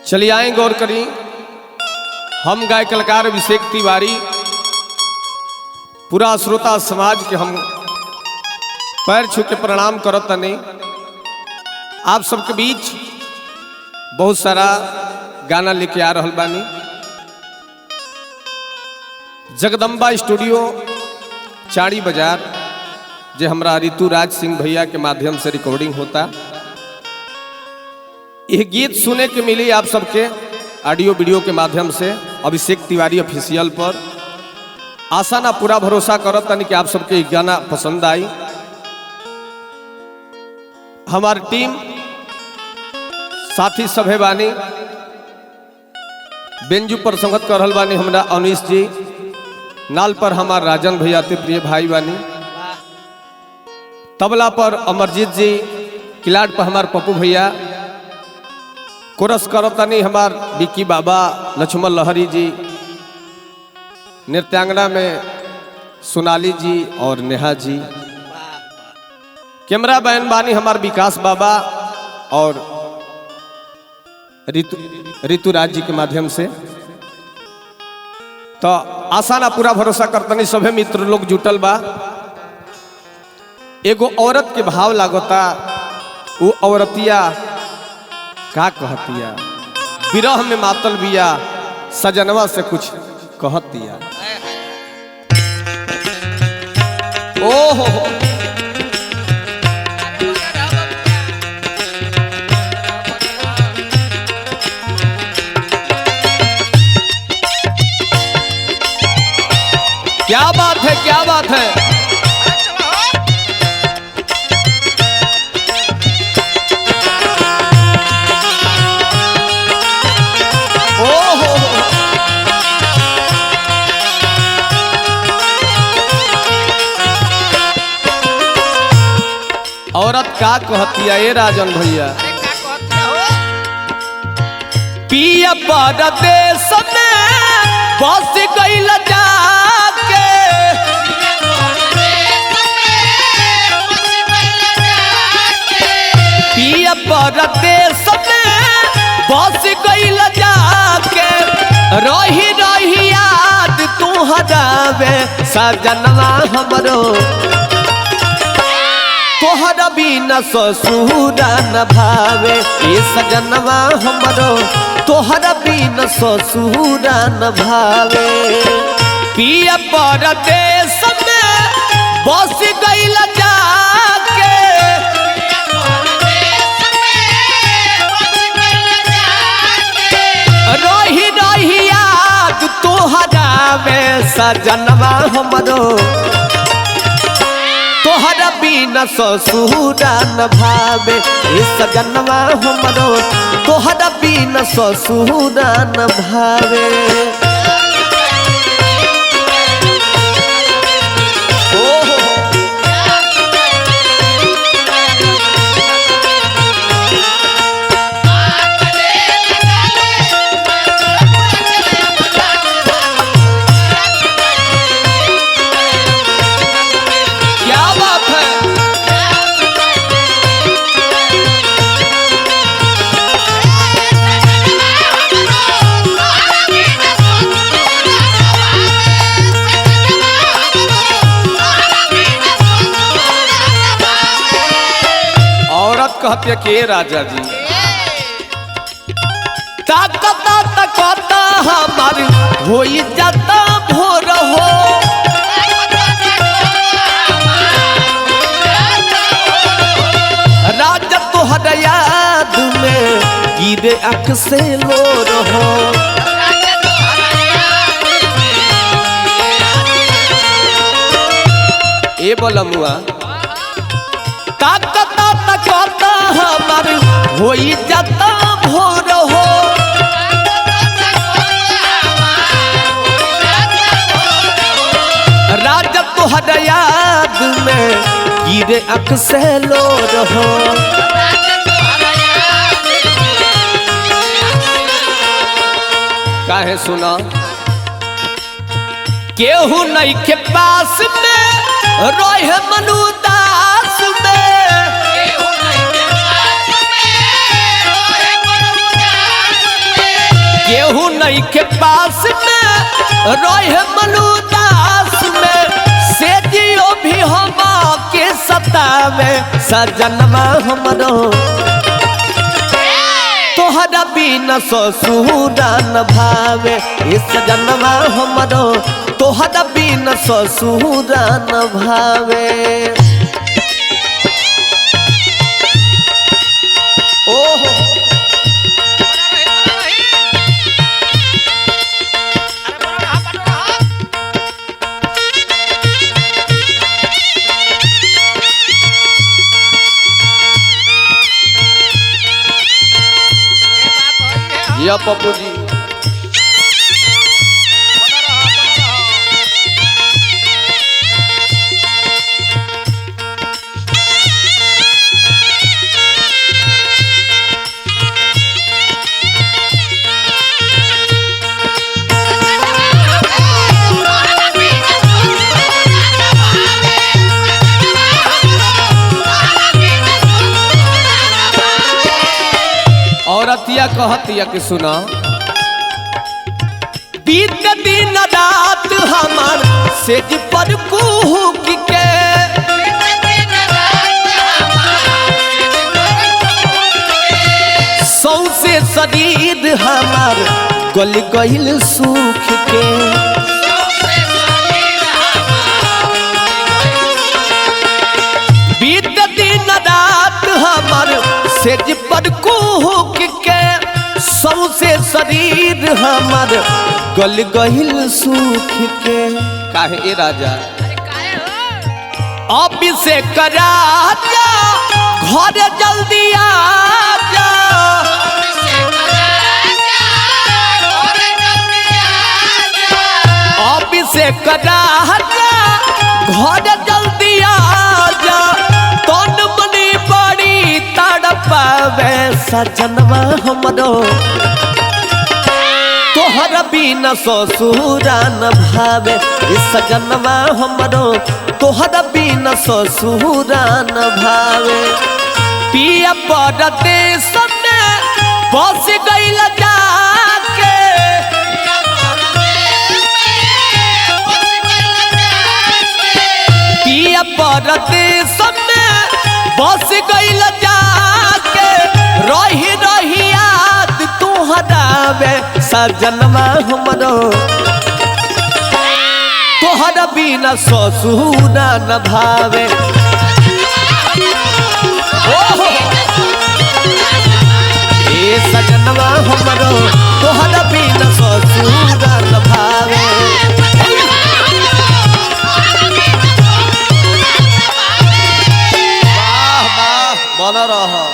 चलिए आए गौर करी। हम गाय कलाकार अभिषेक तिवारी पूरा श्रोता समाज के हम पैर छू के प्रणाम करत तनी। आप सबके बीच बहुत सारा गाना लेके आ रहल बानी। जगदम्बा स्टूडियो चाड़ी बाजार जे हमरा ऋतुराज सिंह भैया के माध्यम से रिकॉर्डिंग होता। यह गीत सुने के मिली आप सबके ऑडियो वीडियो के माध्यम से अभिषेक तिवारी ऑफिशियल पर। आशा ना पूरा भरोसा करत तनी कि आप सबके गाना पसंद आई। हमारी टीम साथी सभे बानी, बेंजू पर संगत कर रहल बानी हमरा अनीश जी, नाल पर हमार राजन भैया ते प्रिय भाई बानी, तबला पर अमरजीत जी, किलाट पर हमार पप्पू भैया, कोरस करतनी हमार विक्की बाबा, लक्ष्मण लहरी जी, नृत्यांगना में सोनाली जी और नेहा जी, कैमरा मैन बानी हमार विकास बाबा और ऋतुराज जी के माध्यम से। तो आशा ना पूरा भरोसा करतनी सभे मित्र लोग जुटल बा। एगो औरत के भाव लागता, वो औरतिया का कहतिया, विरह में मातल बिया, सजनवा से कुछ कहतिया। ओहो क्या बात है, क्या बात है। ओहो औरत का कहतिया ए राजन भैया, पिया परदेश में बस गइल जाके, पिया परदेश में बस गइल जाके, रही रही याद तू हरावे सजनवा हमरो, तोहरा बिना ससुरा न भावे ए सजनवा हमरो, तोहरा बिना ससुरा न भावे। पिया परदेश में बस गइल जाके, रही रही याद तोहरा में सजनवा हमरो, तोहरा बिना ससुरा न भावे ए सजनवा हमरो, तोहरा बिना ससुरा न भावे। कहते के राजा जी ताकता ताकता हमारी हो जाता भोर हो, राजा तोहरा याद में गिरे आँख से लोर हो, ए बोलमुआ ताकता ताकता हमार हो जाता भोर हो, राजा तोहरा याद में गिरे आँख से लोर हो, काहे सुना केहू नहीं के पास में रोए मनु दास में, केहू नहीं के पास में रोए मनु दास में, केहू नहीं के पास में रहे मनुदास में से जियो भी हम के सतावे सजनमा हमरो तोहरा बिना ससुरा न भावे सजनमा हमरो तोहरा बिना ससुरा न भावे। ओहो या पप्पू जी औरतिया कहतिया कि सुना बीत दिन रात हमार सेज पर कुहुक के सौसे शरीर हमार गल गइल सूख के बीत दिन रात हमार सेज पर कुहुक के सौसे शरीर हमार गल गहिल सूख के काहे ए राजा अभिषेक राजा घर जल्दी आजा अभिषेक राजा घर जल्दी आजा तन मनी बड़ी तड़पावे सजनवा हमरो तोहरा बिना ससुरा न भावे सजनवा हमरो तोहरा बिना ससुरा न भावे। पिया परदेश में बस गइल जाके पिया परदेश में बस गइल जाके रही रही याद तुहरावे सजनवा हमरो तोहरा बिना ससुरा न भावे। ए सजनवा हमरो तोहरा बिना ससुरा न भावे। वाह वाह बन रहा।